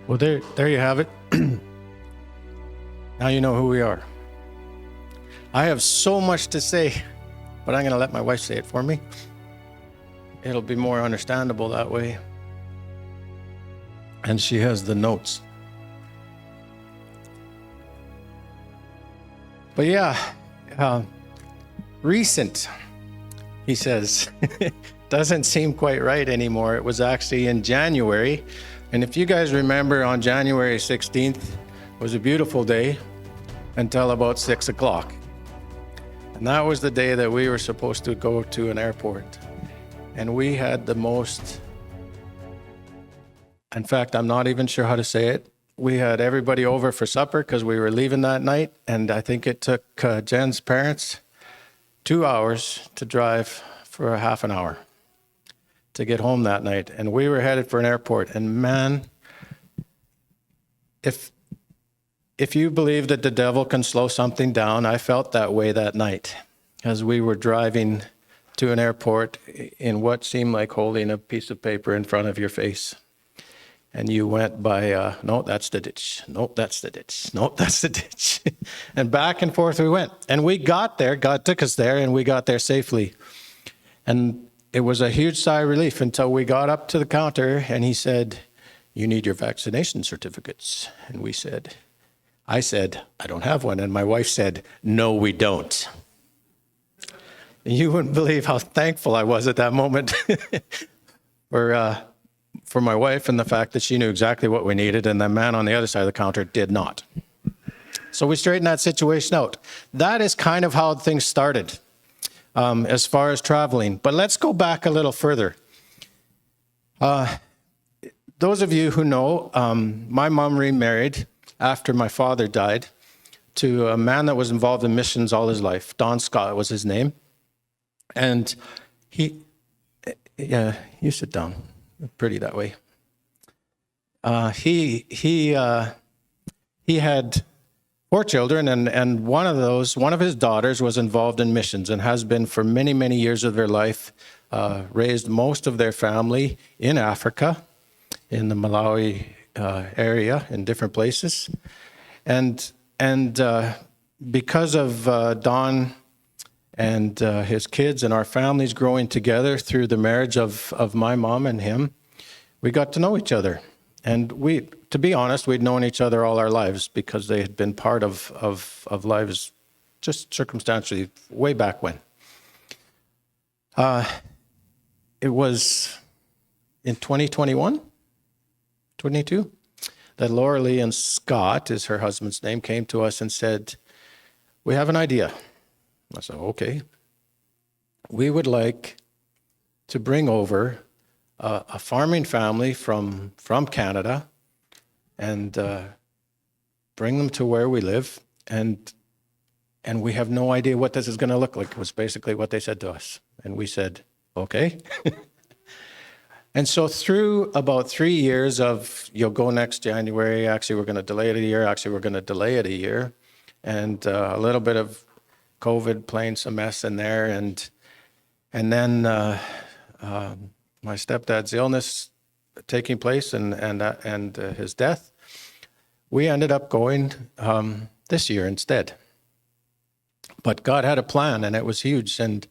Well, there you have it. Now you know who we are. I have so much to say, but I'm going to let my wife say it for me. It'll be more understandable that way. And she has the notes. But yeah, recent, he says, doesn't seem quite right anymore. It was actually in January. And if you guys remember, on January 16th was a beautiful day until about 6 o'clock. And that was the day that we were supposed to go to an airport. And we had the most, in fact, I'm not even sure how to say it. We had everybody over for supper because we were leaving that night. And I think it took Jen's parents 2 hours to drive for a half an hour to get home that night. And we were headed for an airport. And man, if you believe that the devil can slow something down, I felt that way that night as we were driving to an airport in what seemed like holding a piece of paper in front of your face. And you went by, no, that's the ditch. Nope, that's the ditch. Nope, that's the ditch. And back and forth we went. And we got there. God took us there, and we got there safely. And it was a huge sigh of relief until we got up to the counter, and he said, "You need your vaccination certificates." And I said, "I don't have one." And my wife said, "No, we don't." And you wouldn't believe how thankful I was at that moment for my wife and the fact that she knew exactly what we needed, and the man on the other side of the counter did not. So we straightened that situation out. That is kind of how things started as far as traveling. But let's go back a little further. Those of you who know, my mom remarried after my father died to a man that was involved in missions all his life. Don Scott was his name. And you sit down. Pretty that way. He had 4 children, and one of his daughters was involved in missions and has been for many, many years of their life, raised most of their family in Africa, in the Malawi area, in different places. And because of Don and his kids and our families growing together through the marriage of my mom and him, we got to know each other. And to be honest, we'd known each other all our lives because they had been part of lives just circumstantially way back when. It was in 2021, 22, that Laura Lee and Scott, is her husband's name, came to us and said, "We have an idea." I said, "Okay. We would like to bring over a farming family from Canada and bring them to where we live, and we have no idea what this is going to look like," was basically what they said to us. And we said, "Okay." And so through about 3 years of, "You'll go next January," actually we're going to delay it a year, and a little bit of COVID playing some mess in there, and then my stepdad's illness taking place and his death, we ended up going this year instead. But God had a plan, and it was huge, and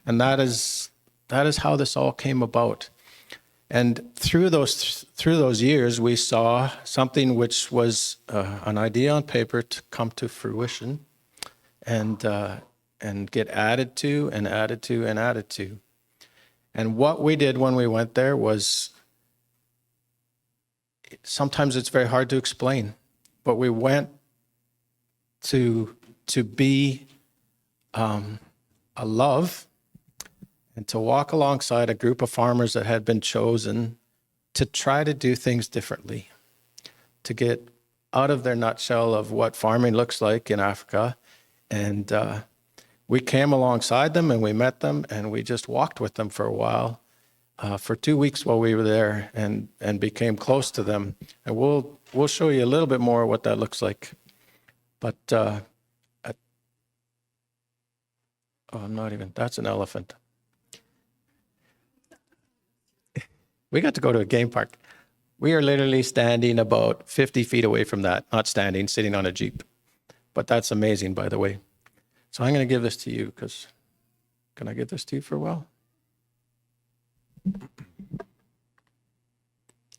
that is how this all came about. And through those years, we saw something which was an idea on paper to come to fruition, and get added to and added to and added to. And what we did when we went there was, sometimes it's very hard to explain, but we went to be a love and to walk alongside a group of farmers that had been chosen to try to do things differently, to get out of their nutshell of what farming looks like in Africa. And we came alongside them, and we met them, and we just walked with them for a while, for 2 weeks while we were there, and became close to them. And we'll show you a little bit more of what that looks like. But that's an elephant. We got to go to a game park. We are literally standing about 50 feet away from that, not standing, sitting on a Jeep. But that's amazing, by the way. So I'm going to give this to you because, can I give this to you for a while?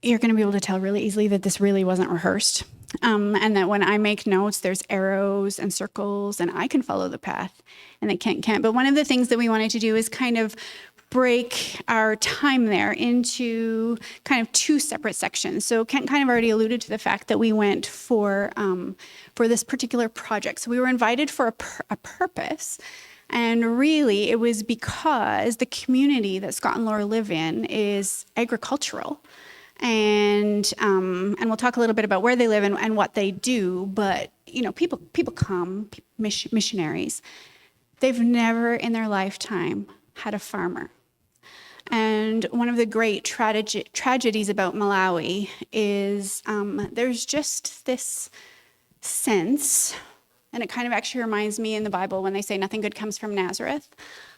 You're going to be able to tell really easily that this really wasn't rehearsed. And that when I make notes, there's arrows and circles, and I can follow the path, and they can't. But one of the things that we wanted to do is kind of break our time there into kind of two separate sections. So Kent kind of already alluded to the fact that we went for this particular project. So we were invited for a purpose. And really, it was because the community that Scott and Laura live in is agricultural. And we'll talk a little bit about where they live and what they do. But, you know, people come, missionaries. They've never in their lifetime had a farmer. And one of the great tragedies about Malawi is there's just this sense, and it kind of actually reminds me in the Bible when they say nothing good comes from Nazareth.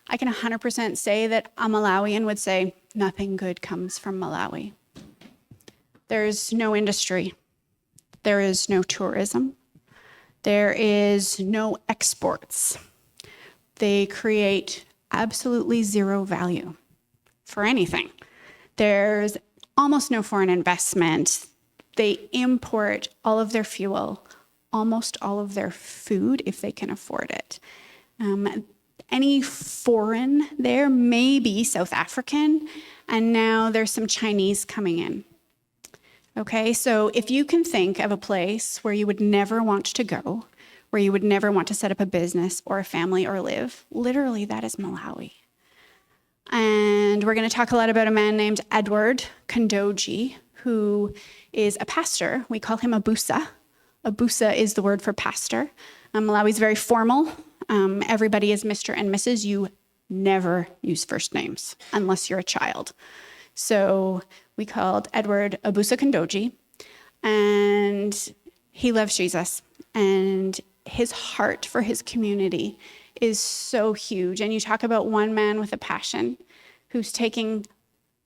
I can 100% say that a Malawian would say nothing good comes from Malawi. There's no industry. There is no tourism. There is no exports. They create absolutely zero value for anything. There's almost no foreign investment. They import all of their fuel, almost all of their food if they can afford it. Any foreign there may be South African, and now there's some Chinese coming in. Okay, so if you can think of a place where you would never want to go, where you would never want to set up a business or a family or live, literally that is Malawi. And we're going to talk a lot about a man named Edward Kondoji, who is a pastor. We call him Abusa. Abusa is the word for pastor. Malawi's very formal. Everybody is Mr. and Mrs. You never use first names unless you're a child. So we called Edward Abusa Kondoji, and he loves Jesus, and his heart for his community is so huge. And you talk about one man with a passion who's taking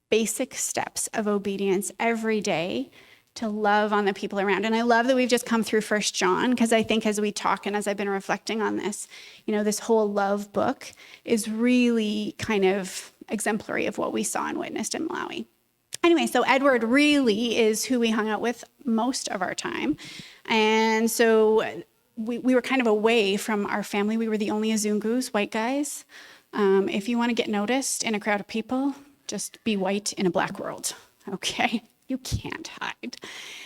basic steps of obedience every day to love on the people around. And I love that we've just come through 1 John, because I think as we talk and as I've been reflecting on this, you know, this whole love book is really kind of exemplary of what we saw and witnessed in Malawi. Anyway, so Edward really is who we hung out with most of our time. And so we were kind of away from our family. We were the only Azungus, white guys. If you want to get noticed in a crowd of people, just be white in a black world, okay? You can't hide.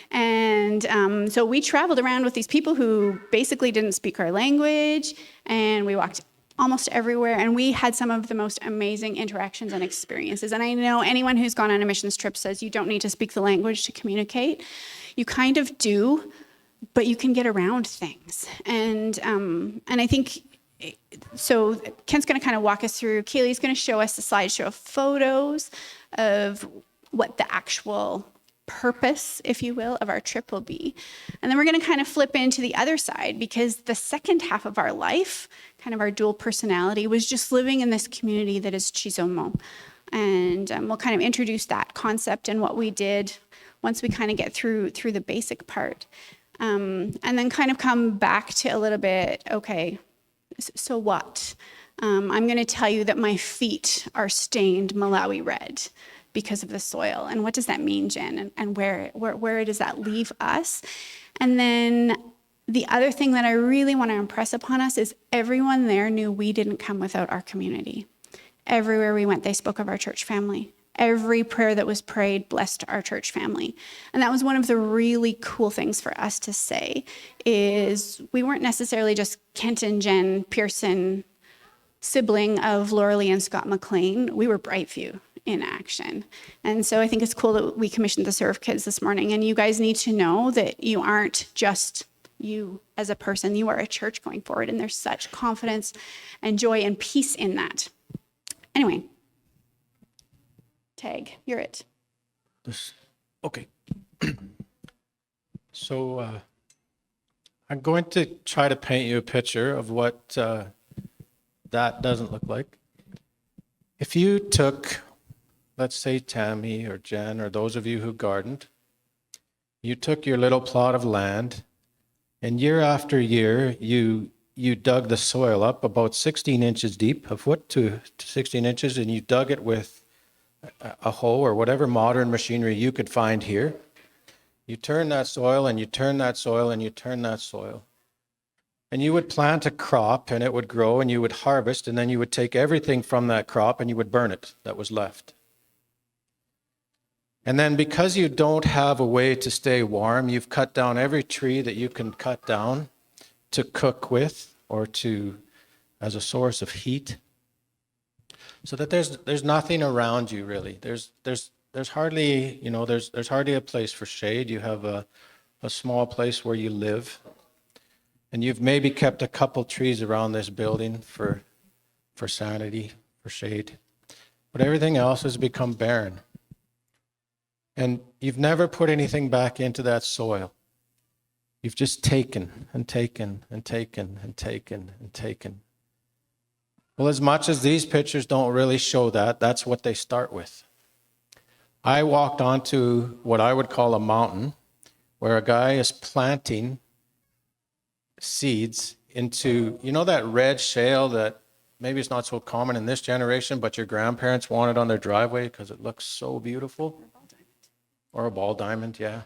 And so we traveled around with these people who basically didn't speak our language, and we walked almost everywhere, and we had some of the most amazing interactions and experiences. And I know anyone who's gone on a missions trip says you don't need to speak the language to communicate. You kind of do, but you can get around things. And I think, so Kent's going to kind of walk us through. Kaylee's going to show us a slideshow of photos of what the actual purpose, if you will, of our trip will be. And then we're going to kind of flip into the other side, because the second half of our life, kind of our dual personality, was just living in this community that is Chizomo. And we'll kind of introduce that concept and what we did once we kind of get through the basic part. And then kind of come back to a little bit, okay, so what? I'm going to tell you that my feet are stained Malawi red because of the soil. And what does that mean, Jen? And where does that leave us? And then the other thing that I really want to impress upon us is everyone there knew we didn't come without our community. Everywhere we went, they spoke of our church family. Every prayer that was prayed blessed our church family. And that was one of the really cool things for us to say, is we weren't necessarily just Kent and Jen Pearson, sibling of Laura Lee and Scott McLean. We were Brightview in action. And so I think it's cool that we commissioned the Serve Kids this morning. And you guys need to know that you aren't just you as a person, you are a church going forward. And there's such confidence and joy and peace in that. Anyway, Tag, you're it. Okay. So I'm going to try to paint you a picture of what that doesn't look like. If you took, let's say, Tammy or Jen or those of you who gardened, You took your little plot of land, and year after year, you dug the soil up about 16 inches deep, a foot to 16 inches, and you dug it with a hoe or whatever modern machinery you could find here. You turn that soil, and you turn that soil, and you turn that soil. And you would plant a crop, and it would grow, and you would harvest, and then you would take everything from that crop, and you would burn it that was left. And then because you don't have a way to stay warm, you've cut down every tree that you can cut down to cook with or to as a source of heat. So that there's nothing around you really. There's hardly, there's hardly a place for shade. You have a small place where you live. And you've maybe kept a couple trees around this building for sanity, for shade. But everything else has become barren. And you've never put anything back into that soil. You've just taken and taken and taken and taken and taken. Well, as much as these pictures don't really show that, that's what they start with. I walked onto what I would call a mountain where a guy is planting seeds into, that red shale that maybe it's not so common in this generation, but your grandparents wanted on their driveway because it looks so beautiful. Or a ball diamond, yeah.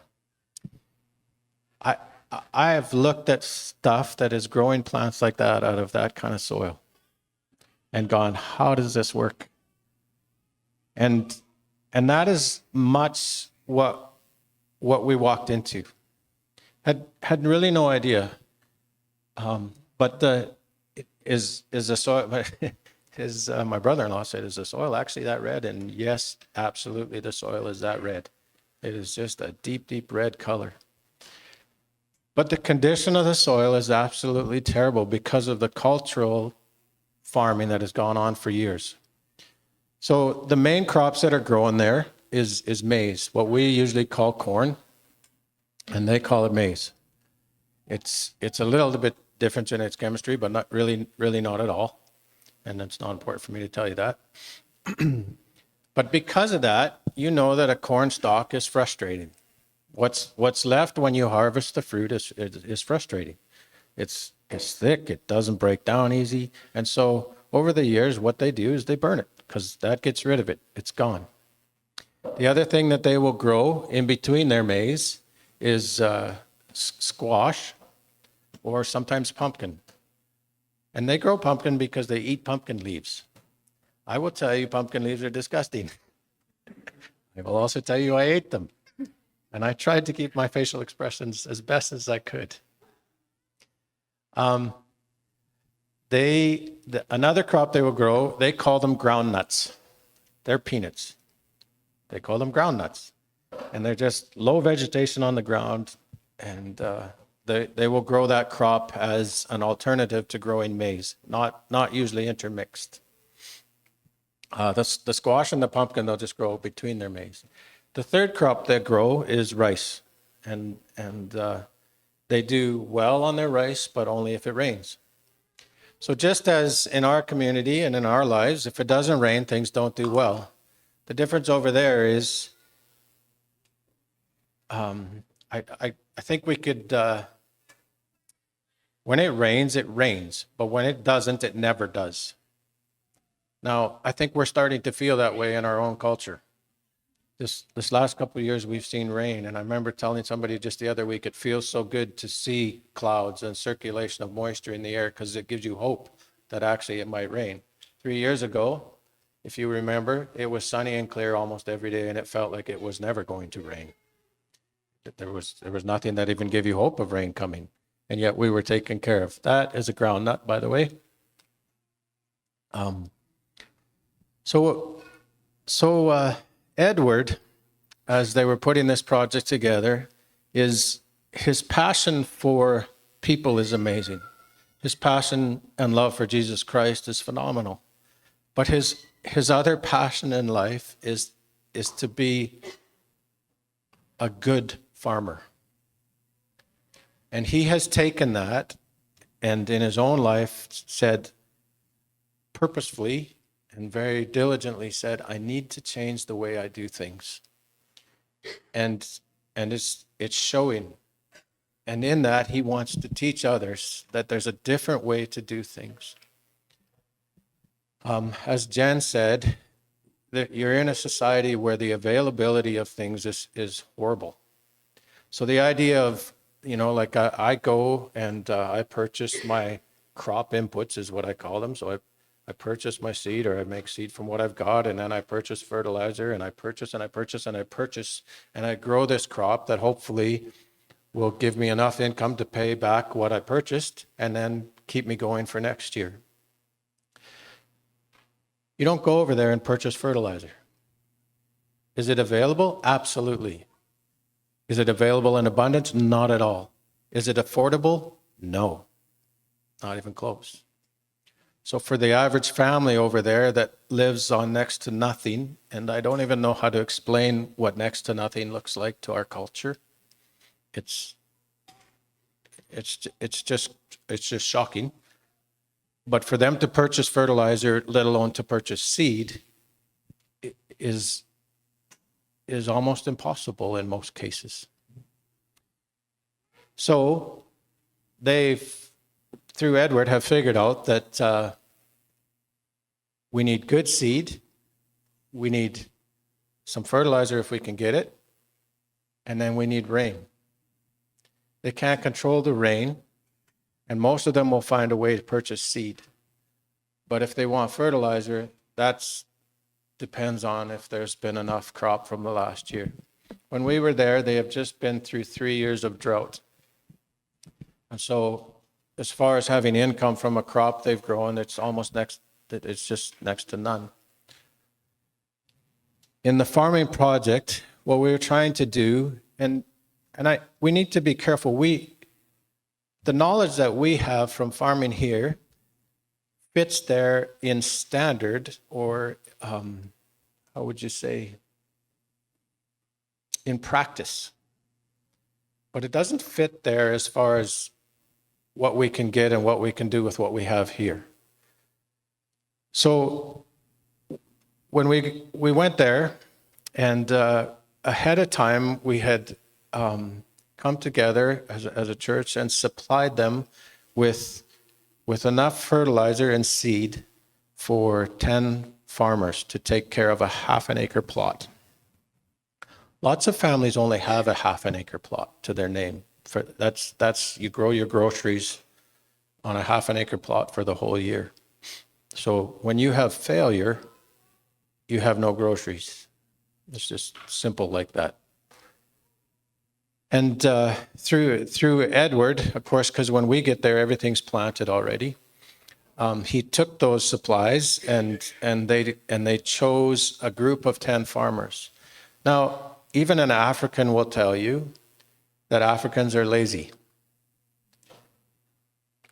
I have looked at stuff that is growing plants like that out of that kind of soil and gone, how does this work? And that is much what we walked into. Had really no idea. But the soil. My brother-in-law said, "Is the soil actually that red?" And yes, absolutely, the soil is that red. It is just a deep, deep red color. But the condition of the soil is absolutely terrible because of the cultural farming that has gone on for years. So the main crops that are growing there is maize, what we usually call corn, and they call it maize. It's a little bit different in its chemistry, but not really not at all. And it's not important for me to tell you that. But because of that, you know that a corn stalk is frustrating. What's left when you harvest the fruit is frustrating. It's thick, it doesn't break down easy. And so over the years, what they do is they burn it because that gets rid of it. It's gone. The other thing that they will grow in between their maize is squash or sometimes pumpkin. And they grow pumpkin because they eat pumpkin leaves. I will tell you, pumpkin leaves are disgusting. I will also tell you I ate them. And I tried to keep my facial expressions as best as I could. Another crop they will grow, they call them ground nuts. They're peanuts. They call them ground nuts. And they're just low vegetation on the ground. And they will grow that crop as an alternative to growing maize, not usually intermixed. The squash and the pumpkin, they'll just grow between their maize. The third crop they grow is rice. And they do well on their rice, but only if it rains. So just as in our community and in our lives, if it doesn't rain, things don't do well. The difference over there is, I think we could, when it rains, but when it doesn't, it never does. Now, I think we're starting to feel that way in our own culture. This last couple of years, we've seen rain, and I remember telling somebody just the other week, it feels so good to see clouds and circulation of moisture in the air because it gives you hope that actually it might rain. 3 years ago, if you remember, it was sunny and clear almost every day, and it felt like it was never going to rain. There was nothing that even gave you hope of rain coming, and yet we were taken care of. That is a ground nut, by the way. So Edward, as they were putting this project together, his passion for people is amazing. His passion and love for Jesus Christ is phenomenal. But his other passion in life is to be a good farmer. And he has taken that and in his own life said purposefully and very diligently said, I need to change the way I do things. And and it's showing. And in that, he wants to teach others that there's a different way to do things. As Jen said, that you're in a society where the availability of things is horrible. So the idea of, like I go and I purchase my crop inputs is what I call them. So I purchase my seed, or I make seed from what I've got, and then I purchase fertilizer, and I purchase and I purchase and I purchase, and I grow this crop that hopefully will give me enough income to pay back what I purchased and then keep me going for next year. You don't go over there and purchase fertilizer. Is it available? Absolutely. Is it available in abundance? Not at all. Is it affordable? No, not even close. So for the average family over there that lives on next to nothing, and I don't even know how to explain what next to nothing looks like to our culture, it's just shocking. But for them to purchase fertilizer, let alone to purchase seed, is almost impossible in most cases. So they've, through Edward, have figured out that we need good seed, we need some fertilizer if we can get it, and then we need rain. They can't control the rain, and most of them will find a way to purchase seed. But if they want fertilizer, that depends on if there's been enough crop from the last year. When we were there, they have just been through 3 years of drought. And so as far as having income from a crop they've grown, it's just next to none. In the farming project, what we were trying to do, we need to be careful. The knowledge that we have from farming here fits there in standard, or how would you say, in practice. But it doesn't fit there as far as what we can get and what we can do with what we have here. So when we went there, and ahead of time we had come together as a church and supplied them with enough fertilizer and seed for 10 farmers to take care of a half an acre plot. Lots of families only have a half an acre plot to their name. That's you grow your groceries on a half an acre plot for the whole year. So when you have failure, you have no groceries. It's just simple like that. And through Edward, of course, because when we get there, everything's planted already. He took those supplies and they chose a group of 10 farmers. Now, even an African will tell you that Africans are lazy.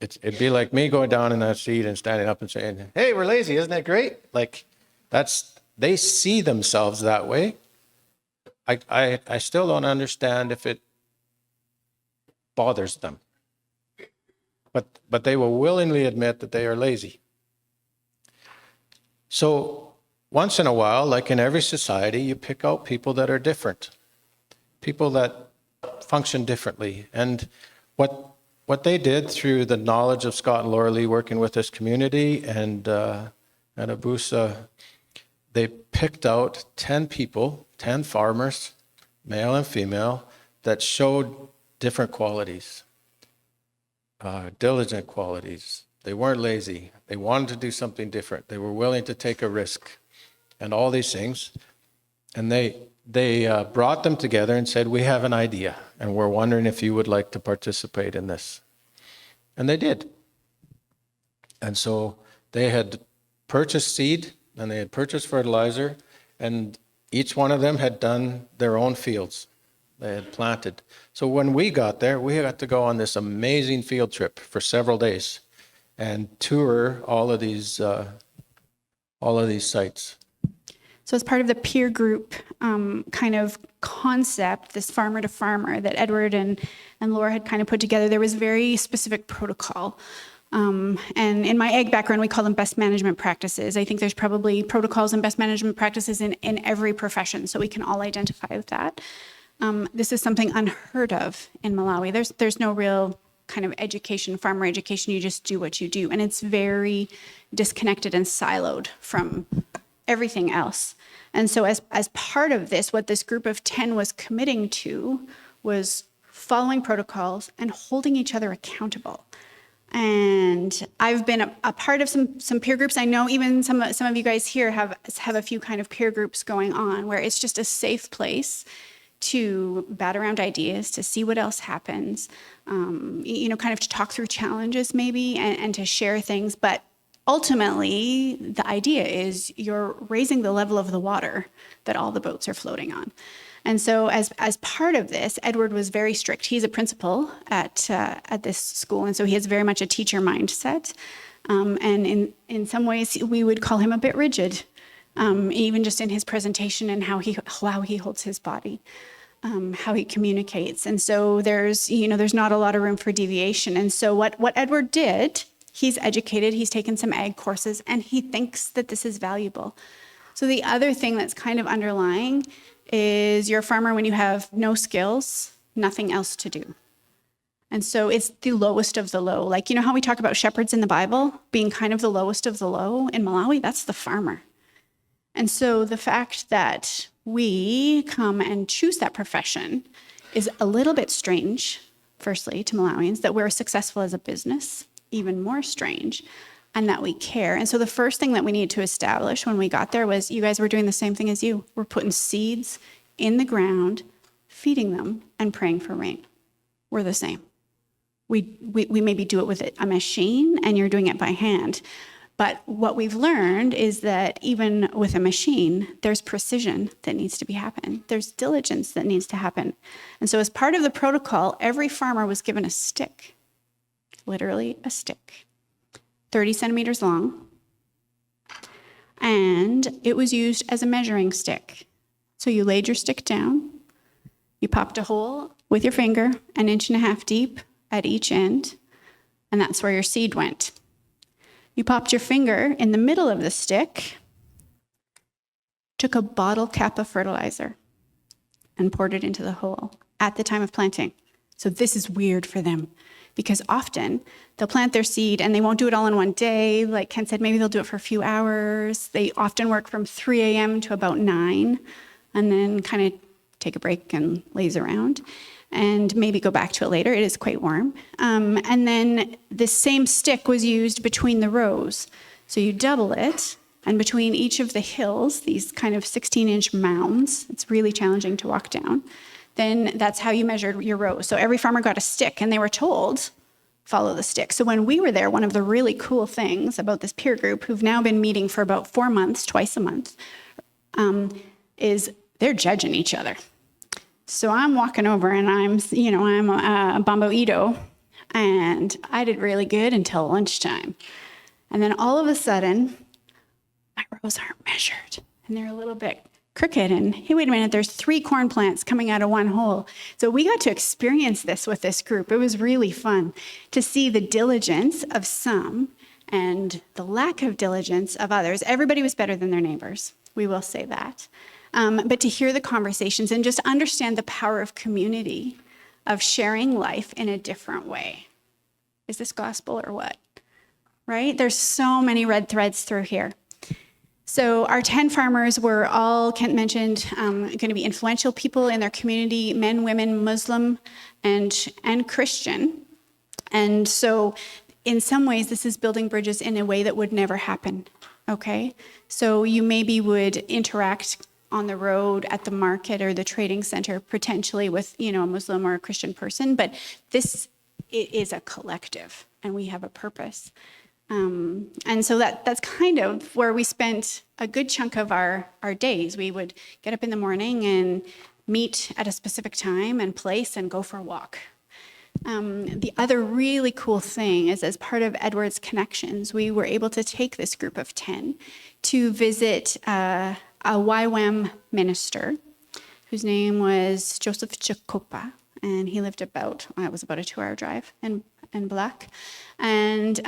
It'd be like me going down in that seat and standing up and saying, "Hey, we're lazy, isn't that great?" Like they see themselves that way. I still don't understand if it bothers them. But they will willingly admit that they are lazy. So once in a while, like in every society, you pick out people that are different, people that function differently. And what they did through the knowledge of Scott and Laura Lee working with this community and Abusa, they picked out 10 people, 10 farmers, male and female, that showed different qualities. Diligent qualities. They weren't lazy. They wanted to do something different. They were willing to take a risk and all these things. And they brought them together and said, "We have an idea, and we're wondering if you would like to participate in this." And they did. And so they had purchased seed, and they had purchased fertilizer, and each one of them had done their own fields. They had planted. So when we got there, we got to go on this amazing field trip for several days and tour all of these sites. So as part of the peer group kind of concept, this farmer to farmer that Edward and Laura had kind of put together, there was very specific protocol. And in my ag background, we call them best management practices. I think there's probably protocols and best management practices in every profession, so we can all identify with that. This is something unheard of in Malawi. There's no real kind of education, farmer education. You just do what you do. And it's very disconnected and siloed from everything else. And so as part of this, what this group of 10 was committing to was following protocols and holding each other accountable. And I've been a part of some peer groups. I know even some of you guys here have a few kind of peer groups going on where it's just a safe place to bat around ideas, to see what else happens, kind of to talk through challenges maybe and to share things. But ultimately, the idea is you're raising the level of the water that all the boats are floating on. And so as part of this, Edward was very strict. He's a principal at this school, and so he has very much a teacher mindset. And in some ways, we would call him a bit rigid, even just in his presentation and how he holds his body, how he communicates. And so there's not a lot of room for deviation. And so what Edward did, he's educated, he's taken some ag courses, and he thinks that this is valuable. So the other thing that's kind of underlying is you're a farmer when you have no skills, nothing else to do. And so it's the lowest of the low. Like, you know how we talk about shepherds in the Bible being kind of the lowest of the low? In Malawi, that's the farmer. And so the fact that we come and choose that profession is a little bit strange, firstly, to Malawians, that we're successful as a business, even more strange, and that we care. And so the first thing that we needed to establish when we got there was you guys were doing the same thing as you. We're putting seeds in the ground, feeding them, and praying for rain. We're the same. We maybe do it with a machine, and you're doing it by hand. But what we've learned is that even with a machine, there's precision that needs to be happen. There's diligence that needs to happen. And so as part of the protocol, every farmer was given a stick, literally a stick, 30 centimeters long, and it was used as a measuring stick. So you laid your stick down, you popped a hole with your finger, 1.5 inches deep at each end, and that's where your seed went. You popped your finger in the middle of the stick, took a bottle cap of fertilizer, and poured it into the hole at the time of planting. So this is weird for them, because often they'll plant their seed and they won't do it all in one day. Like Ken said, maybe they'll do it for a few hours. They often work from 3 a.m. to about 9 and then kind of take a break and laze around and maybe go back to it later. It is quite warm. And then the same stick was used between the rows. So you double it, and between each of the hills, these kind of 16-inch mounds, it's really challenging to walk down, then that's how you measured your rows. So every farmer got a stick, and they were told, follow the stick. So when we were there, one of the really cool things about this peer group, who've now been meeting for about 4 months, twice a month, is they're judging each other. So I'm walking over, and I'm a Bamboito, and I did really good until lunchtime. And then all of a sudden, my rows aren't measured, and they're a little bit crooked, and hey, wait a minute, there's 3 corn plants coming out of one hole. So we got to experience this with this group. It was really fun to see the diligence of some and the lack of diligence of others. Everybody was better than their neighbors, we will say that. But to hear the conversations and just understand the power of community, of sharing life in a different way. Is this gospel or what? Right? There's so many red threads through here. So our 10 farmers were all, Kent mentioned, going to be influential people in their community, men, women, Muslim, and Christian. And so in some ways, this is building bridges in a way that would never happen, okay? So you maybe would interact on the road, at the market, or the trading center, potentially with, a Muslim or a Christian person, but it is a collective, and we have a purpose. And so that's kind of where we spent a good chunk of our days. We would get up in the morning and meet at a specific time and place and go for a walk. The other really cool thing is, as part of Edward's connections, we were able to take this group of 10 to visit a YWAM minister whose name was Joseph Chikopa, and he lived about a 2-hour drive in Black. And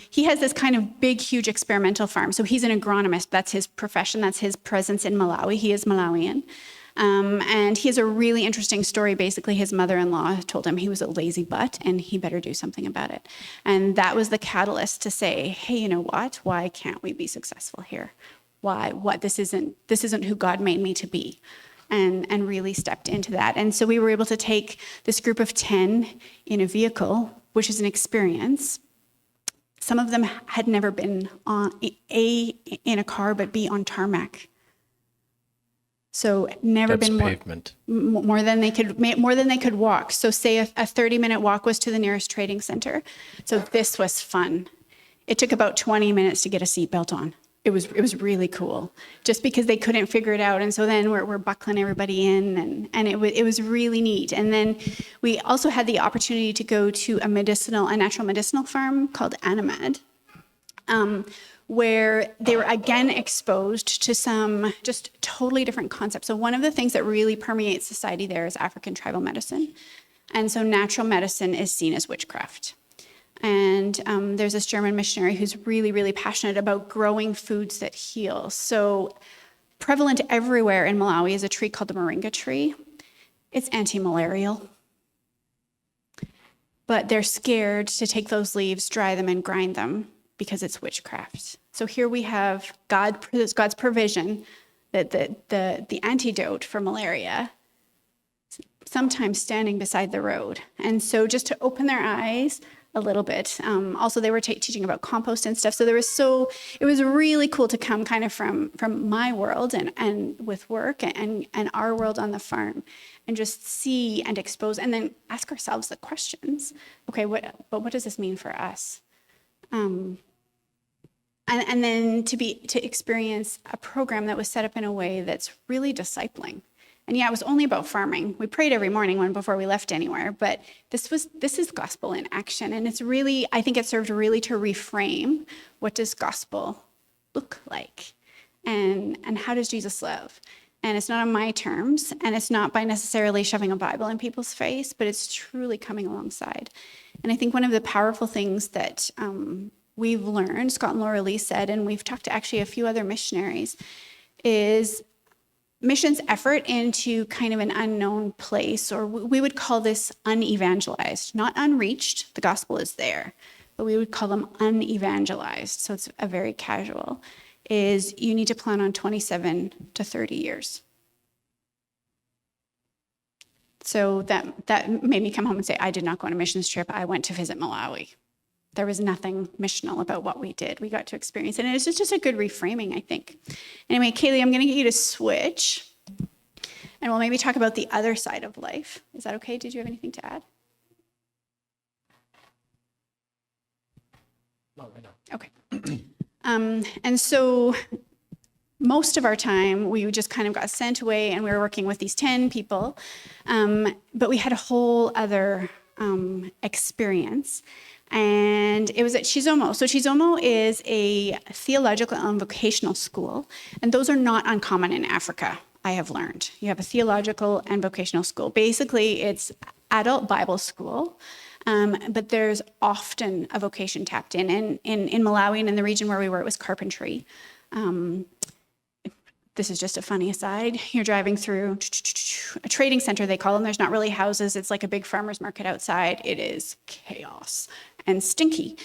he has this kind of big, huge experimental farm. So he's an agronomist. That's his profession. That's his presence in Malawi. He is Malawian. And he has a really interesting story. Basically, his mother-in-law told him he was a lazy butt and he better do something about it. And that was the catalyst to say, hey, you know what? Why can't we be successful here? This isn't who God made me to be. And really stepped into that. And so we were able to take this group of 10 in a vehicle, which is an experience. Some of them had never been in a car, but B, on tarmac. So never That's been pavement. more than they could walk. So say a 30-minute walk was to the nearest trading center. So this was fun. It took about 20 minutes to get a seatbelt on. It was really cool, just because they couldn't figure it out. And so then we're buckling everybody in, and it was really neat. And then we also had the opportunity to go to a natural medicinal farm called Animad, where they were again exposed to some just totally different concepts. So one of the things that really permeates society there is African tribal medicine. And so natural medicine is seen as witchcraft. And there's this German missionary who's really, really passionate about growing foods that heal. So prevalent everywhere in Malawi is a tree called the moringa tree. It's anti-malarial. But they're scared to take those leaves, dry them, and grind them because it's witchcraft. So here we have God's provision, that the antidote for malaria, sometimes standing beside the road. And so just to open their eyes a little bit. Also, they were teaching about compost and stuff. So it was really cool to come kind of from my world and with work and our world on the farm, and just see and expose, and then ask ourselves the questions. Okay, but what does this mean for us? And then to experience a program that was set up in a way that's really discipling. And yeah, it was only about farming. We prayed every morning before we left anywhere, but this is gospel in action. And it's really, I think it served really to reframe, what does gospel look like? And how does Jesus live? And it's not on my terms, and it's not by necessarily shoving a Bible in people's face, but it's truly coming alongside. And I think one of the powerful things that we've learned, Scott and Laura Lee said, and we've talked to actually a few other missionaries, is missions effort into kind of an unknown place, or we would call this unevangelized, not unreached. The gospel is there, but we would call them unevangelized. So it's a very casual, is you need to plan on 27 to 30 years. So that made me come home and say, I did not go on a missions trip. I went to visit Malawi. There was nothing missional about what we did. We got to experience it. And it's just a good reframing, I think. Anyway, Kaylee, I'm going to get you to switch. And we'll maybe talk about the other side of life. Is that okay? Did you have anything to add? No, I don't. Okay. And so most of our time, we just kind of got sent away, and we were working with these 10 people. But we had a whole other experience. And it was at Chizomo. So Chizomo is a theological and vocational school, and those are not uncommon in Africa, I have learned. You have a theological and vocational school. Basically, it's adult Bible school, but there's often a vocation tapped in. And in Malawi and in the region where we were, it was carpentry. This is just a funny aside. You're driving through a trading center, they call them. There's not really houses. It's like a big farmer's market outside. It is chaos and stinky.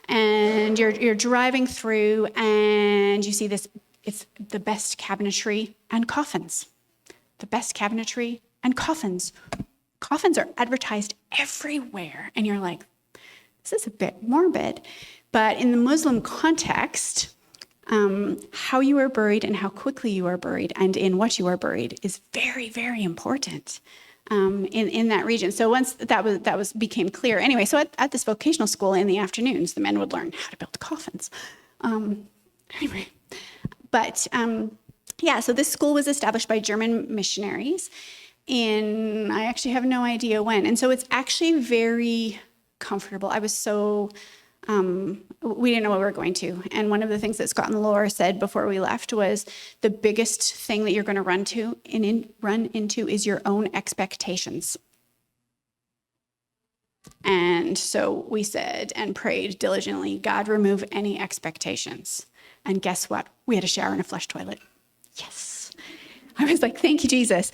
And you're driving through, and you see this, it's the best cabinetry and coffins. The best cabinetry and coffins. Coffins are advertised everywhere. And you're like, this is a bit morbid. But in the Muslim context, how you are buried and how quickly you are buried and in what you are buried is very, very important in that region. So once that became clear. Anyway, so at this vocational school in the afternoons, the men would learn how to build coffins. Anyway, but yeah, so this school was established by German missionaries I actually have no idea when. And so it's actually very comfortable. I was so... we didn't know what we were going to. And one of the things that Scott and Laura said before we left was the biggest thing that you're going to run into is your own expectations. And so we said and prayed diligently, God, remove any expectations. And guess what? We had a shower and a flush toilet. Yes. I was like, thank you, Jesus.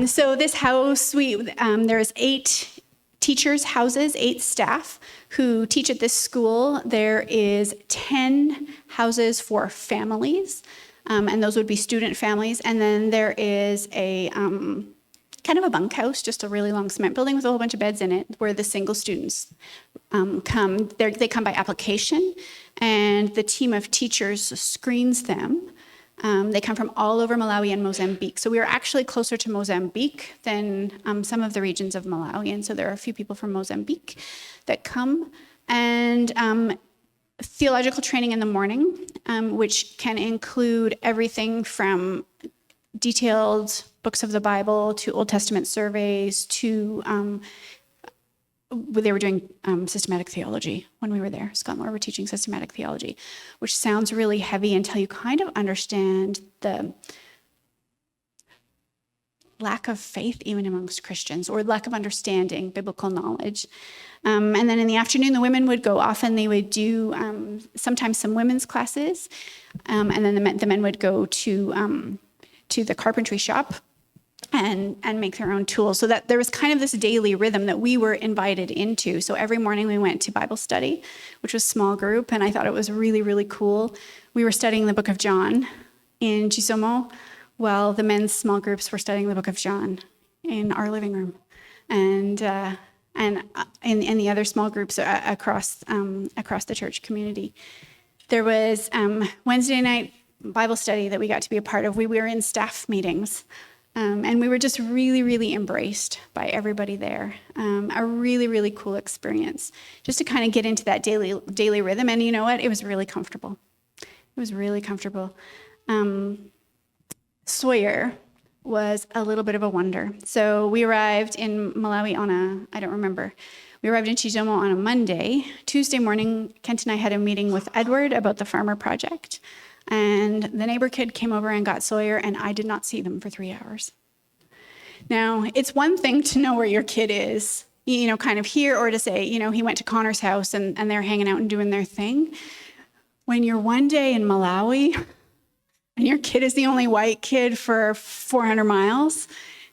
So this house, there's 8 teachers' houses, 8 staff who teach at this school. There is 10 houses for families, and those would be student families. And then there is a kind of a bunkhouse, just a really long cement building with a whole bunch of beds in it, where the single students come. They come by application, and the team of teachers screens them. They come from all over Malawi and Mozambique. So we are actually closer to Mozambique than some of the regions of Malawi. And so there are a few people from Mozambique that come. And theological training in the morning, which can include everything from detailed books of the Bible to Old Testament surveys to they were doing systematic theology when we were there. Scott and Laura were teaching systematic theology, which sounds really heavy until you kind of understand the lack of faith even amongst Christians, or lack of understanding biblical knowledge. And then in the afternoon, the women would go off and they would do sometimes some women's classes. And then the men would go to the carpentry shop and make their own tools. So that there was kind of this daily rhythm that we were invited into. So every morning we went to Bible study, which was small group, and I thought it was really, really cool. We were studying the book of John in Chisomo, while the men's small groups were studying the book of John in our living room. And in the other small groups across the church community. There was Wednesday night Bible study that we got to be a part of. We were in staff meetings. And we were just really, really embraced by everybody there. A really, really cool experience, just to kind of get into that daily rhythm. And you know what? It was really comfortable. It was really comfortable. Sawyer was a little bit of a wonder. So we arrived in Malawi we arrived in Chizomo on a Monday. Tuesday morning, Kent and I had a meeting with Edward about the farmer project. And the neighbor kid came over and got Sawyer, and I did not see them for 3 hours. Now, it's one thing to know where your kid is, kind of here, or to say, he went to Connor's house and they're hanging out and doing their thing. When you're one day in Malawi and your kid is the only white kid for 400 miles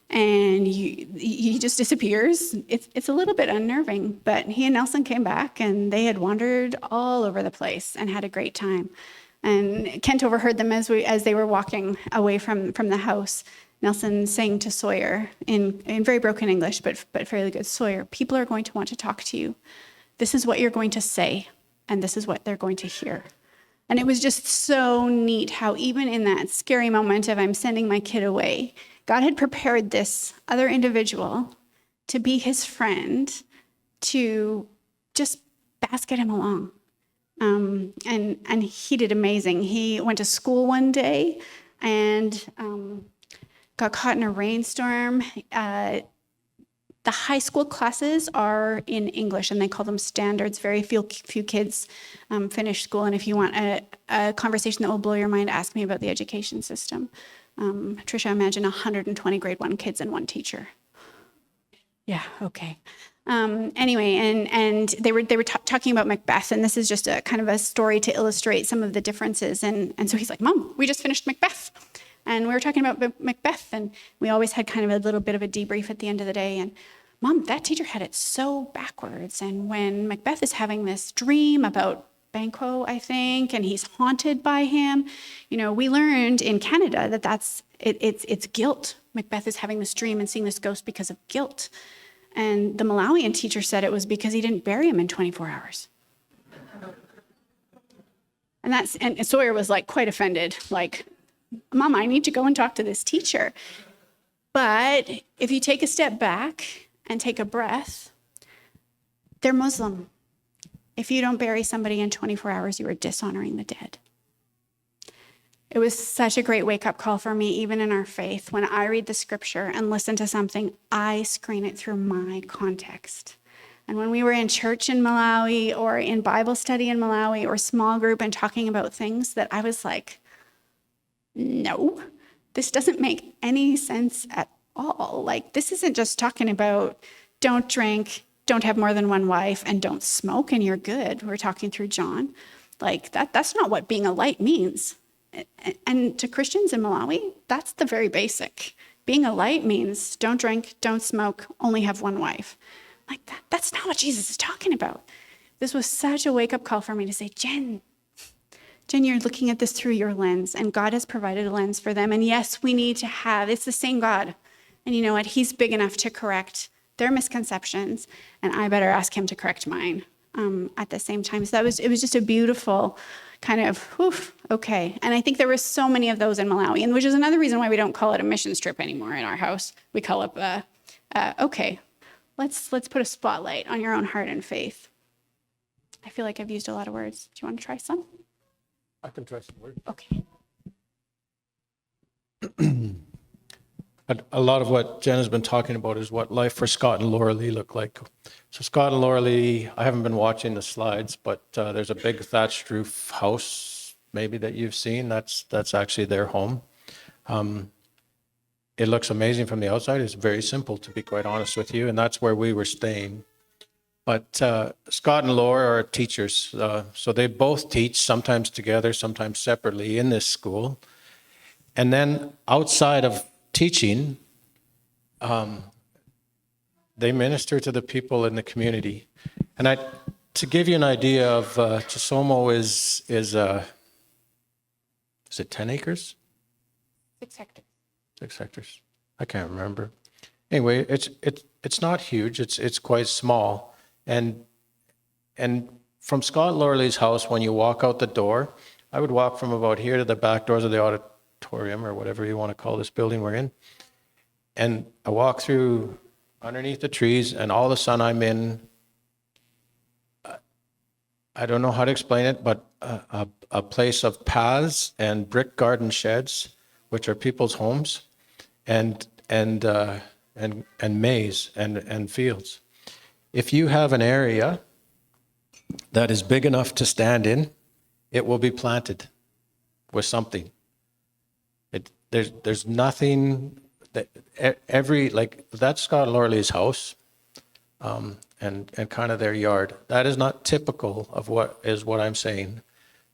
and he just disappears, it's a little bit unnerving. But he and Nelson came back and they had wandered all over the place and had a great time. And Kent overheard them as they were walking away from the house. Nelson saying to Sawyer in very broken English, but fairly good, Sawyer, people are going to want to talk to you. This is what you're going to say, and this is what they're going to hear. And it was just so neat how even in that scary moment of I'm sending my kid away, God had prepared this other individual to be his friend, to just basket him along. And he did amazing. He went to school one day and got caught in a rainstorm. The high school classes are in English, and they call them standards. Very few kids finish school. And if you want a conversation that will blow your mind, ask me about the education system. Tricia, imagine 120 grade 1 kids and 1 teacher. Yeah, okay. Anyway, and they were talking about Macbeth, and this is just a kind of a story to illustrate some of the differences. And so he's like, Mom, we just finished Macbeth. And we were talking about Macbeth, and we always had kind of a little bit of a debrief at the end of the day. And Mom, that teacher had it so backwards. And when Macbeth is having this dream about Banquo, I think, and he's haunted by him, we learned in Canada that it's guilt. Macbeth is having this dream and seeing this ghost because of guilt. And the Malawian teacher said it was because he didn't bury him in 24 hours. And Sawyer was like quite offended, like, Mom, I need to go and talk to this teacher. But if you take a step back and take a breath, they're Muslim. If you don't bury somebody in 24 hours, you are dishonoring the dead. It was such a great wake-up call for me, even in our faith. When I read the scripture and listen to something, I screen it through my context. And when we were in church in Malawi or in Bible study in Malawi or small group and talking about things that I was like, no, this doesn't make any sense at all. Like, this isn't just talking about don't drink, don't have more than one wife, and don't smoke and you're good. We're talking through John. Like, that's not what being a light means. And to Christians in Malawi, that's the very basic. Being a light means don't drink, don't smoke, only have one wife. Like that's not what Jesus is talking about. This was such a wake-up call for me to say, Jen, you're looking at this through your lens, and God has provided a lens for them. And yes, we need to have, it's the same God. And you know what? He's big enough to correct their misconceptions, and I better ask him to correct mine at the same time. So it was just a beautiful kind of, okay. And I think there were so many of those in Malawi, and which is another reason why we don't call it a mission trip anymore in our house. We call it, okay, let's put a spotlight on your own heart and faith. I feel like I've used a lot of words. Do you want to try some? I can try some words. Okay. A lot of what Jen has been talking about is what life for Scott and Laura Lee look like. So Scott and Laura Lee, I haven't been watching the slides, but there's a big thatched roof house maybe that you've seen. That's actually their home. It looks amazing from the outside. It's very simple, to be quite honest with you, and that's where we were staying. But Scott and Laura are teachers, so they both teach, sometimes together, sometimes separately in this school. And then outside of teaching, they minister to the people in the community. And to give you an idea of Chisomo is it 10 acres? 6 hectares. 6 hectares. I can't remember. Anyway, it's not huge. It's quite small. And from Scott Lorley's house, when you walk out the door, I would walk from about here to the back doors of the auditorium, or whatever you want to call this building we're in. And I walk through underneath the trees, and all of a sudden I'm in, I don't know how to explain it, but a place of paths and brick garden sheds, which are people's homes, and maize and fields. If you have an area that is big enough to stand in, it will be planted with something. There's nothing that that's Scott and Laura Lee's house, and kind of their yard. That is not typical of what I'm saying.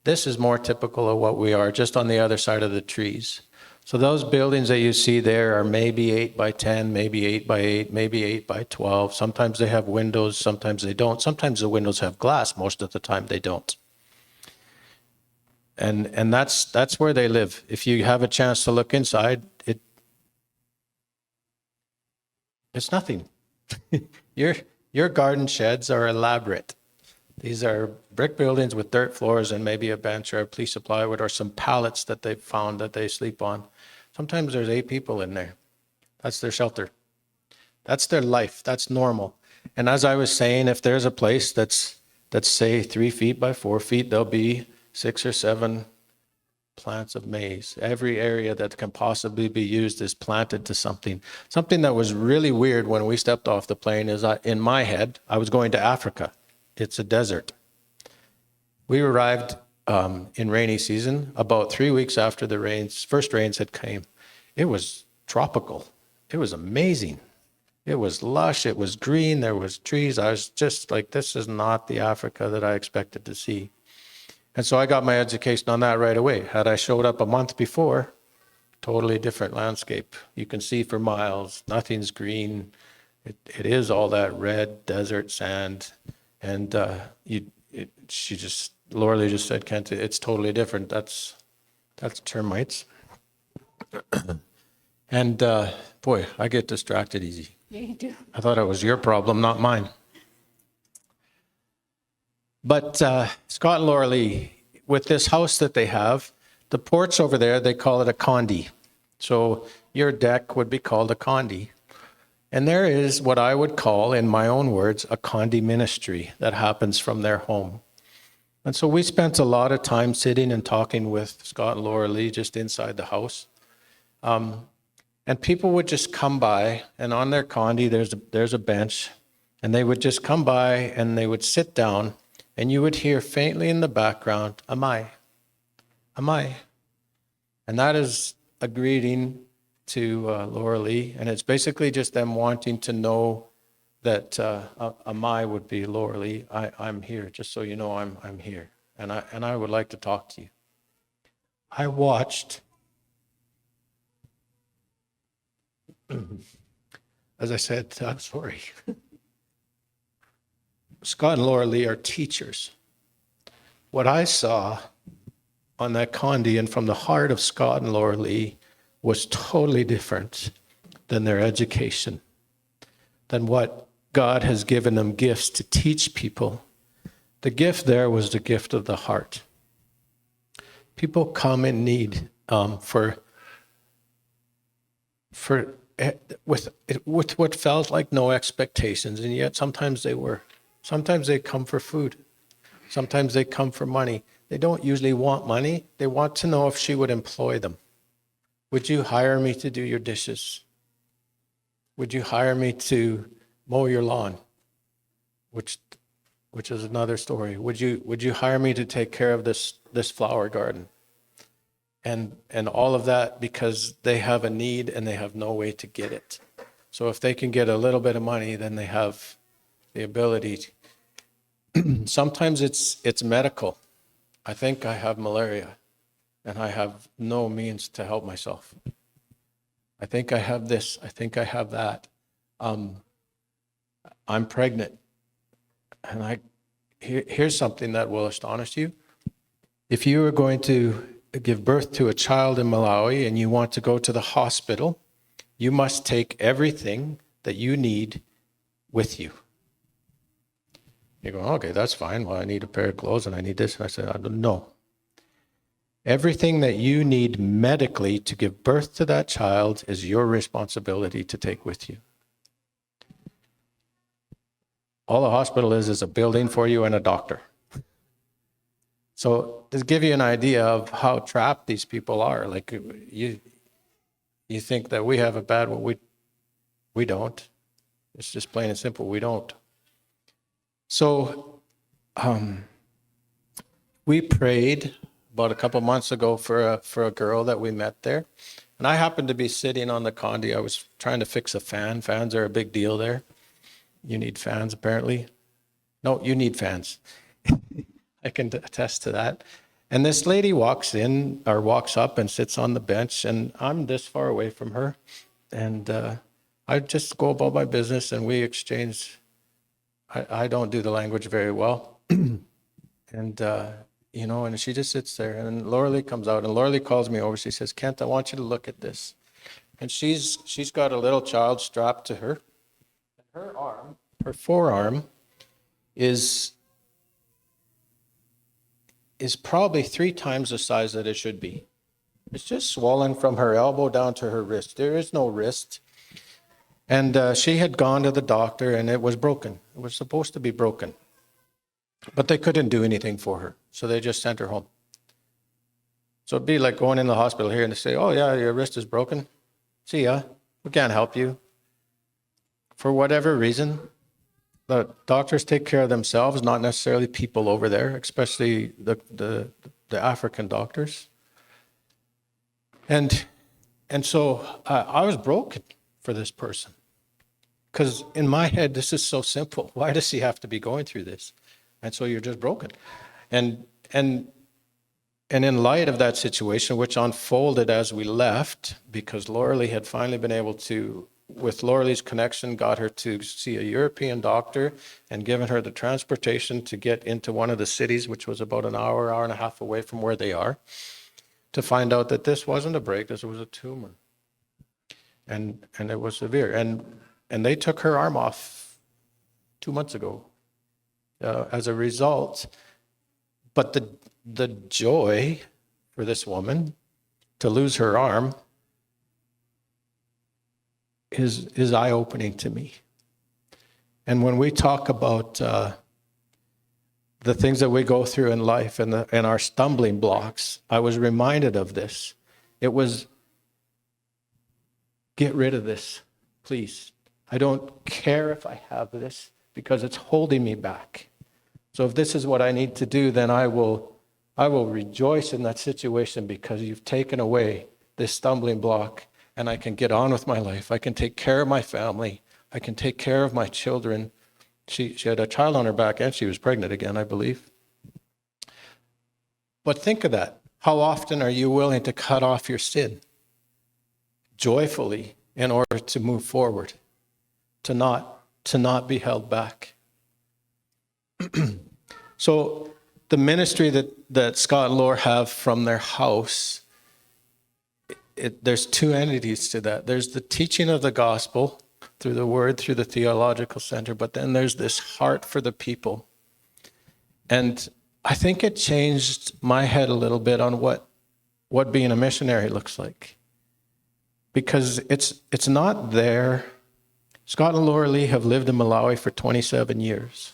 This is more typical of what we are, just on the other side of the trees. So those buildings that you see there are maybe 8 by 10, maybe 8 by 8, maybe 8 by 12. Sometimes they have windows, sometimes they don't. Sometimes the windows have glass, most of the time they don't. And that's where they live. If you have a chance to look inside, it's nothing. Your garden sheds are elaborate. These are brick buildings with dirt floors and maybe a bench or a piece of plywood or some pallets that they've found that they sleep on. Sometimes there's 8 people in there. That's their shelter. That's their life. That's normal. And as I was saying, if there's a place that's say 3 feet by 4 feet, there'll be 6 or 7 plants of maize. Every area that can possibly be used is planted to something. Something that was really weird when we stepped off the plane is in my head, I was going to Africa. It's a desert. We arrived in rainy season about 3 weeks after the first rains had came. It was tropical. It was amazing. It was lush. It was green. There was trees. I was just like, this is not the Africa that I expected to see. And so I got my education on that right away. Had I showed up a month before, totally different landscape. You can see for miles. Nothing's green. It is all that red desert sand. And Laura Lee just said, Kent, it's totally different. That's termites. And boy, I get distracted easy. Yeah, you do. I thought it was your problem, not mine. But Scott and Laura Lee, with this house that they have, the porch over there, they call it a condi. So your deck would be called a condi. And there is what I would call, in my own words, a condi ministry that happens from their home. And so we spent a lot of time sitting and talking with Scott and Laura Lee just inside the house. And people would just come by, and on their condi, there's a bench, and they would just come by and they would sit down, and you would hear faintly in the background, Amai, Amai. And that is a greeting to Laura Lee, and it's basically just them wanting to know that Amai would be Laura Lee. I'm here, just so you know I'm here, and I would like to talk to you. I watched, as I said, I'm sorry. Scott and Laura Lee are teachers. What I saw on that condi and from the heart of Scott and Laura Lee was totally different than their education, than what God has given them gifts to teach people. The gift there was the gift of the heart. People come in need with what felt like no expectations, and yet sometimes they were. Sometimes they come for food. Sometimes they come for money. They don't usually want money. They want to know if she would employ them. Would you hire me to do your dishes? Would you hire me to mow your lawn? Which is another story. Would you hire me to take care of this flower garden? And all of that because they have a need and they have no way to get it. So if they can get a little bit of money, then they have the ability to. Sometimes it's medical. I think I have malaria and I have no means to help myself. I think I have this. I think I have that. I'm pregnant. And here's something that will astonish you. If you are going to give birth to a child in Malawi and you want to go to the hospital, you must take everything that you need with you. You go, okay, that's fine. Well, I need a pair of clothes and I need this. And I said, no. Everything that you need medically to give birth to that child is your responsibility to take with you. All the hospital is a building for you and a doctor. So to give you an idea of how trapped these people are, like you think that we have it bad, well, we don't. It's just plain and simple, we don't. So we prayed about a couple months ago for a girl that we met there. And I happened to be sitting on the condi. I was trying to fix a fan. Fans are a big deal there. You need fans, apparently. No, you need fans. I can attest to that. And this lady walks up and sits on the bench, and I'm this far away from her. And I just go about my business, and we exchange. I don't do the language very well. And, and she just sits there. And Laura Lee comes out, and Laura Lee calls me over. She says, Kent, I want you to look at this. And she's got a little child strapped to her. Her forearm is probably 3 times the size that it should be. It's just swollen from her elbow down to her wrist. There is no wrist. And she had gone to the doctor and it was broken. It was supposed to be broken. But they couldn't do anything for her. So they just sent her home. So it'd be like going in the hospital here and they say, oh yeah, your wrist is broken. See ya. We can't help you. For whatever reason, the doctors take care of themselves, not necessarily people over there, especially the African doctors. And so I was broken for this person. Because in my head, this is so simple. Why does he have to be going through this? And so you're just broken. And in light of that situation, which unfolded as we left, because Laura Lee had finally been able to, with Laura Lee's connection, got her to see a European doctor and given her the transportation to get into one of the cities, which was about an hour and a half away from where they are, to find out that this wasn't a break, this was a tumor. And it was severe. And they took her arm off 2 months ago as a result. But the joy for this woman to lose her arm is eye-opening to me. And when we talk about the things that we go through in life and our stumbling blocks, I was reminded of this. It was, get rid of this, please. I don't care if I have this because it's holding me back. So if this is what I need to do, then I will rejoice in that situation because you've taken away this stumbling block and I can get on with my life. I can take care of my family. I can take care of my children. She had a child on her back and she was pregnant again, I believe. But think of that. How often are you willing to cut off your sin joyfully in order to move forward, to not be held back? So the ministry that Scott and Laura have from their house, there's two entities to that. There's the teaching of the gospel through the word, through the theological center, but then there's this heart for the people. And I think it changed my head a little bit on what being a missionary looks like. Because it's not there. Scott and Laura Lee have lived in Malawi for 27 years.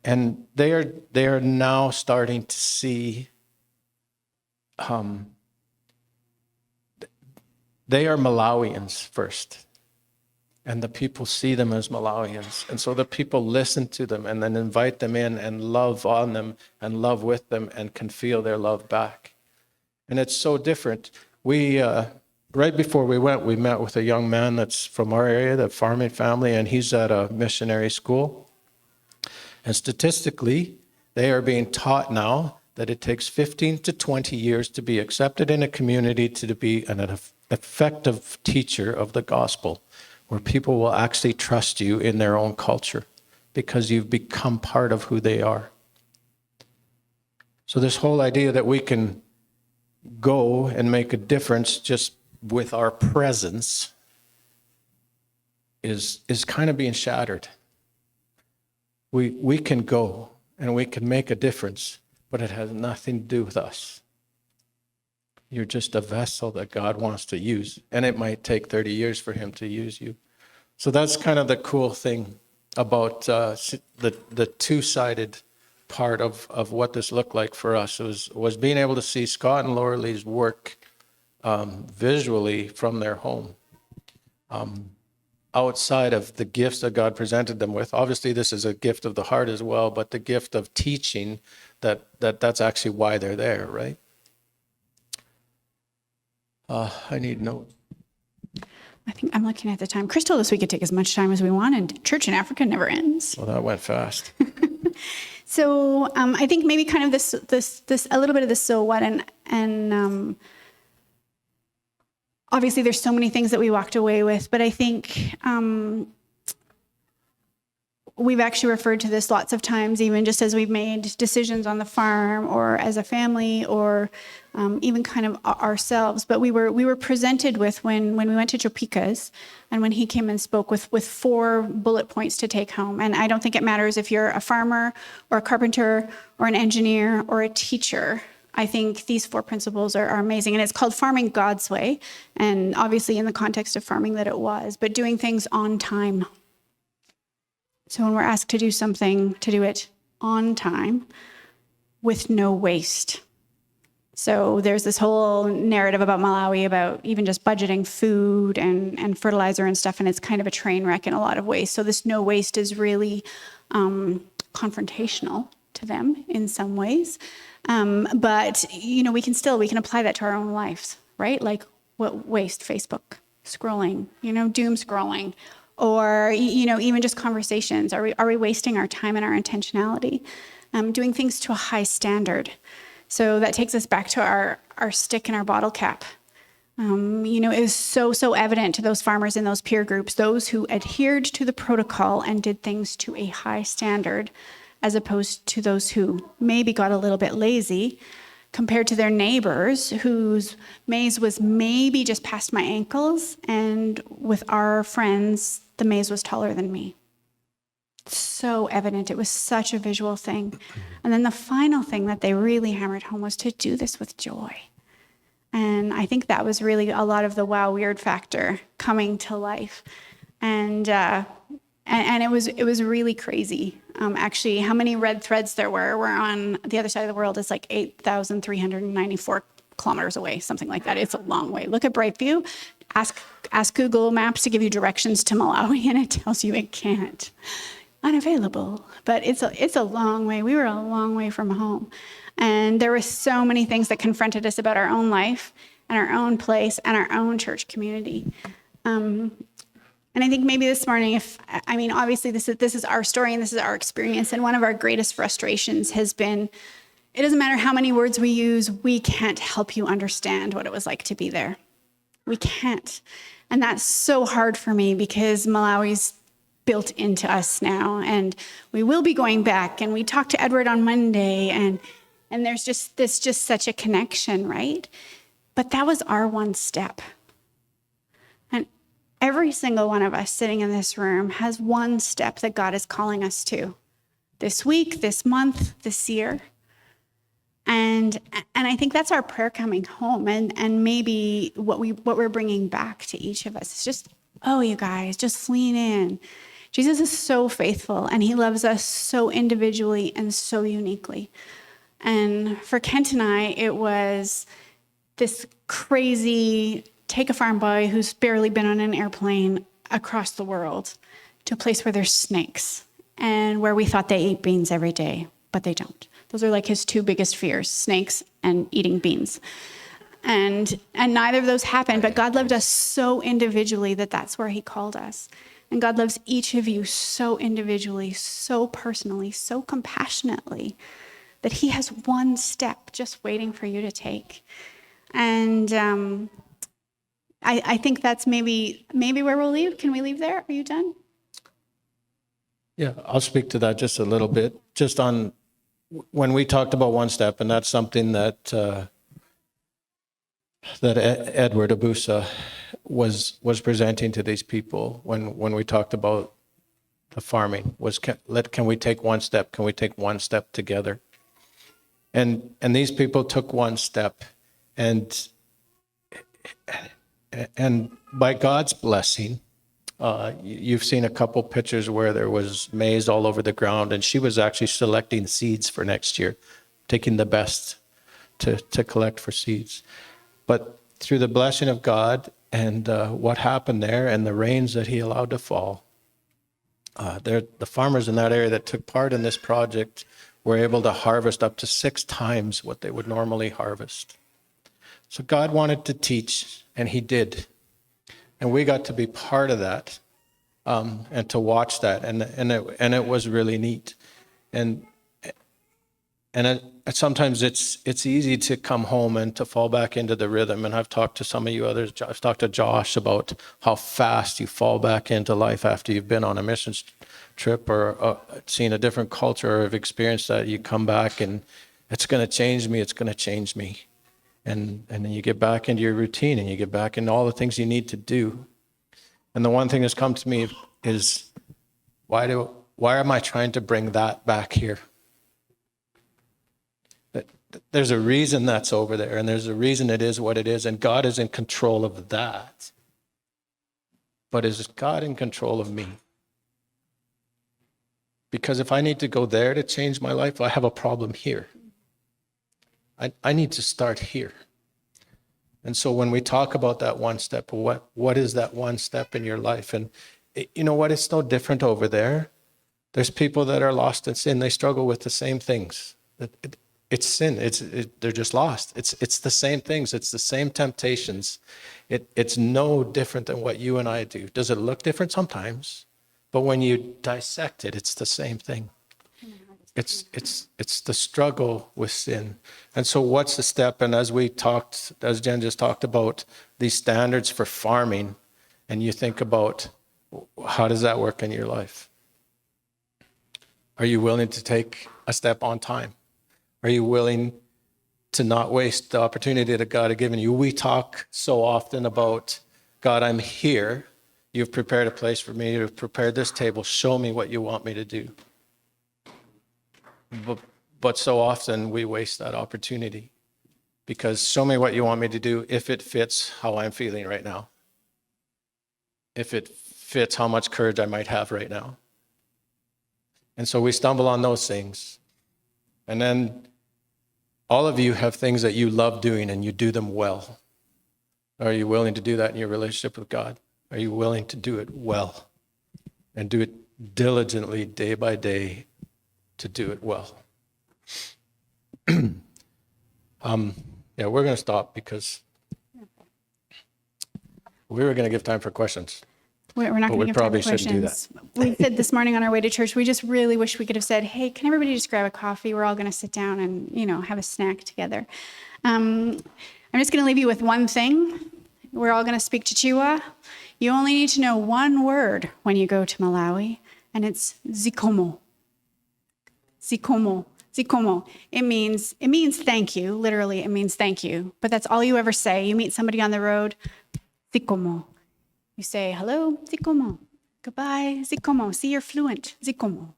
And they are now starting to see, they are Malawians first. And the people see them as Malawians. And so the people listen to them and then invite them in and love on them and love with them and can feel their love back. And it's so different. We, right before we went, we met with a young man that's from our area, the farming family, and he's at a missionary school. And statistically, they are being taught now that it takes 15 to 20 years to be accepted in a community, to be an effective teacher of the gospel, where people will actually trust you in their own culture because you've become part of who they are. So this whole idea that we can go and make a difference just with our presence is kind of being shattered. We can go and we can make a difference, but it has nothing to do with us. You're just a vessel that God wants to use, and it might take 30 years for him to use you. So that's kind of the cool thing about the two-sided part of what this looked like for us. It was being able to see Scott and Laura Lee's work visually from their home. Outside of the gifts that God presented them with. Obviously, this is a gift of the heart as well, but the gift of teaching, that's actually why they're there, right? I need notes. I think I'm looking at the time. Chris told us we could take as much time as we want, and church in Africa never ends. Well, that went fast. So I think maybe kind of this a little bit of the so what, and obviously there's so many things that we walked away with, but I think we've actually referred to this lots of times, even just as we've made decisions on the farm or as a family or even kind of ourselves. But we were presented with when we went to Topeka's and when he came and spoke with 4 bullet points to take home. And I don't think it matters if you're a farmer or a carpenter or an engineer or a teacher. I think these 4 principles are amazing. And it's called Farming God's Way. And obviously in the context of farming that it was, but doing things on time. So when we're asked to do something, to do it on time with no waste. So there's this whole narrative about Malawi about even just budgeting food and fertilizer and stuff, and it's kind of a train wreck in a lot of ways. So this no waste is really confrontational to them in some ways. But, you know, we can apply that to our own lives, right? Like what waste? Facebook, scrolling, doom scrolling. Or, even just conversations. Are we wasting our time and our intentionality? Doing things to a high standard. So that takes us back to our stick and our bottle cap. It was so evident to those farmers in those peer groups, those who adhered to the protocol and did things to a high standard, as opposed to those who maybe got a little bit lazy compared to their neighbors whose maize was maybe just past my ankles, and with our friends, the maize was taller than me. So evident. It was such a visual thing. And then the final thing that they really hammered home was to do this with joy. And I think that was really a lot of the wow weird factor coming to life. And it was really crazy. Actually, how many red threads there were on the other side of the world is like 8,394 kilometers away, something like that. It's a long way. Look at Brightview. Ask Google Maps to give you directions to Malawi, and it tells you it can't. Unavailable. But it's a long way. We were a long way from home. And there were so many things that confronted us about our own life and our own place and our own church community. And I think maybe this morning, obviously this is our story and this is our experience. And one of our greatest frustrations has been It doesn't matter how many words we use, we can't help you understand what it was like to be there. We can't. And that's so hard for me because Malawi's built into us now, and we will be going back, and we talked to Edward on Monday, and there's just such a connection, right? But that was our one step. And every single one of us sitting in this room has one step that God is calling us to this week, this month, this year. And I think that's our prayer coming home, and maybe what we're bringing back to each of us is just, oh, you guys, just lean in. Jesus is so faithful, and he loves us so individually and so uniquely. And for Kent and I, it was this crazy take a farm boy who's barely been on an airplane across the world to a place where there's snakes and where we thought they ate beans every day, but they don't. Those are like his two biggest fears, snakes and eating beans. And neither of those happened, but God loved us so individually that that's where he called us. And God loves each of you so individually, so personally, so compassionately, that he has one step just waiting for you to take. And I think that's maybe where we'll leave. Can we leave there? Are you done? Yeah, I'll speak to that just a little bit. Just on when we talked about one step, and that's something that Edward Abusa was presenting to these people when we talked about the farming was can we take one step? Can we take one step together? And these people took one step, and by God's blessing, you've seen a couple pictures where there was maize all over the ground, and she was actually selecting seeds for next year, taking the best to collect for seeds. But through the blessing of God and what happened there and the rains that he allowed to fall, the farmers in that area that took part in this project were able to harvest up to 6 times what they would normally harvest. So God wanted to teach, and he did. And we got to be part of that, and to watch that, and it was really neat. And sometimes it's easy to come home and to fall back into the rhythm. And I've talked to some of you others. I've talked to Josh about how fast you fall back into life after you've been on a mission trip or seen a different culture or have experienced that. You come back and it's going to change me. It's going to change me. And then you get back into your routine and you get back into all the things you need to do. And the one thing that's come to me is, why am I trying to bring that back here? There's a reason that's over there, and there's a reason it is what it is, and God is in control of that. But is God in control of me? Because if I need to go there to change my life, I have a problem here. I need to start here. And so when we talk about that one step, what is that one step in your life? And you know what? It's no different over there. There's people that are lost in sin. They struggle with the same things. It's sin. They're just lost. It's the same things. It's the same temptations. It's no different than what you and I do. Does it look different? Sometimes. But when you dissect it, it's the same thing. It's the struggle with sin. And so what's the step? And as Jen just talked about these standards for farming, and you think about how does that work in your life? Are you willing to take a step on time? Are you willing to not waste the opportunity that God has given you? We talk so often about, God, I'm here. You've prepared a place for me. You've prepared this table. Show me what you want me to do. But so often we waste that opportunity, because show me what you want me to do if it fits how I'm feeling right now, if it fits how much courage I might have right now. And so we stumble on those things. And then all of you have things that you love doing and you do them well. Are you willing to do that in your relationship with God? Are you willing to do it well and do it diligently day by day to do it well? Yeah, we're going to stop because we were going to give time for questions. We're not But going we to give time probably for shouldn't do questions. We said this morning on our way to church, we just really wish we could have said, hey, can everybody just grab a coffee? We're all going to sit down and, have a snack together. I'm just going to leave you with one thing. We're all going to speak Chichewa. You only need to know one word when you go to Malawi, and it's zikomo. Zikomo. Zikomo. It means thank you. Literally, it means thank you. But that's all you ever say. You meet somebody on the road, zikomo. You say, hello, zikomo. Goodbye, zikomo. See, you're fluent, zikomo.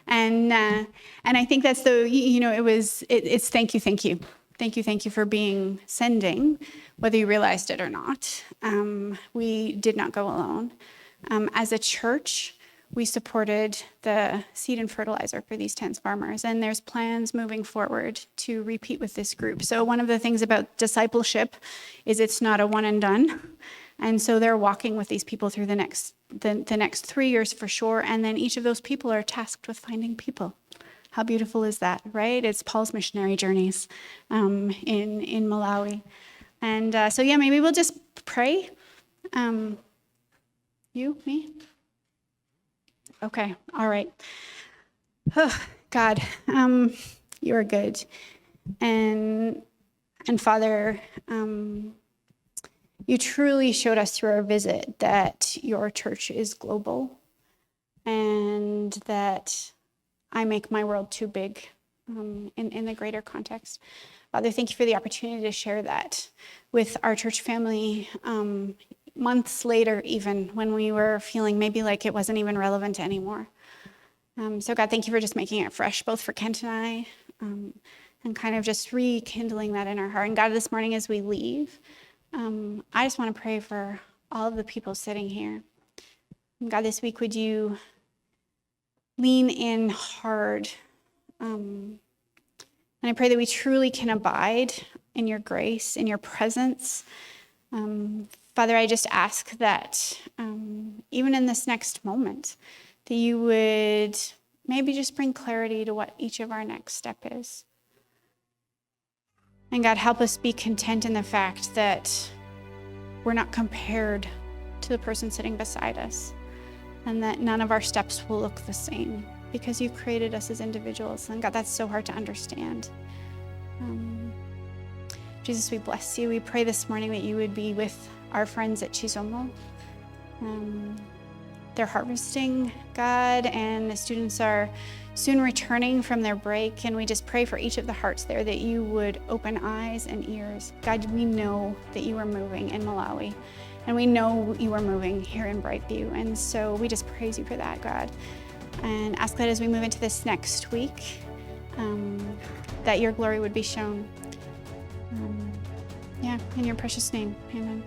And I think that's it's thank you, thank you. Thank you for sending, whether you realized it or not. We did not go alone. As a church, we supported the seed and fertilizer for these 10 farmers, and there's plans moving forward to repeat with this group. So one of the things about discipleship is it's not a one and done. And so they're walking with these people through the next 3 years for sure. And then each of those people are tasked with finding people. How beautiful is that, right? It's Paul's missionary journeys in Malawi. And maybe we'll just pray. You, me? Okay, all right. Oh, God, you are good. And Father, you truly showed us through our visit that your church is global and that I make my world too big in the greater context. Father, thank you for the opportunity to share that with our church family months later, even when we were feeling maybe like it wasn't even relevant anymore. So God, thank you for just making it fresh, both for Kent and I, and kind of just rekindling that in our heart. And God, this morning as we leave, I just want to pray for all of the people sitting here. And God, this week, would you lean in hard? And I pray that we truly can abide in your grace, in your presence. Father, I just ask that even in this next moment, that you would maybe just bring clarity to what each of our next step is. And God, help us be content in the fact that we're not compared to the person sitting beside us, and that none of our steps will look the same because you created us as individuals. And God, that's so hard to understand. Jesus, we bless you. We pray this morning that you would be with our friends at Chizomo. They're harvesting, God, and the students are soon returning from their break. And we just pray for each of the hearts there that you would open eyes and ears. God, we know that you are moving in Malawi, and we know you are moving here in Brightview. And so we just praise you for that, God, and ask that as we move into this next week, that your glory would be shown. In your precious name, amen.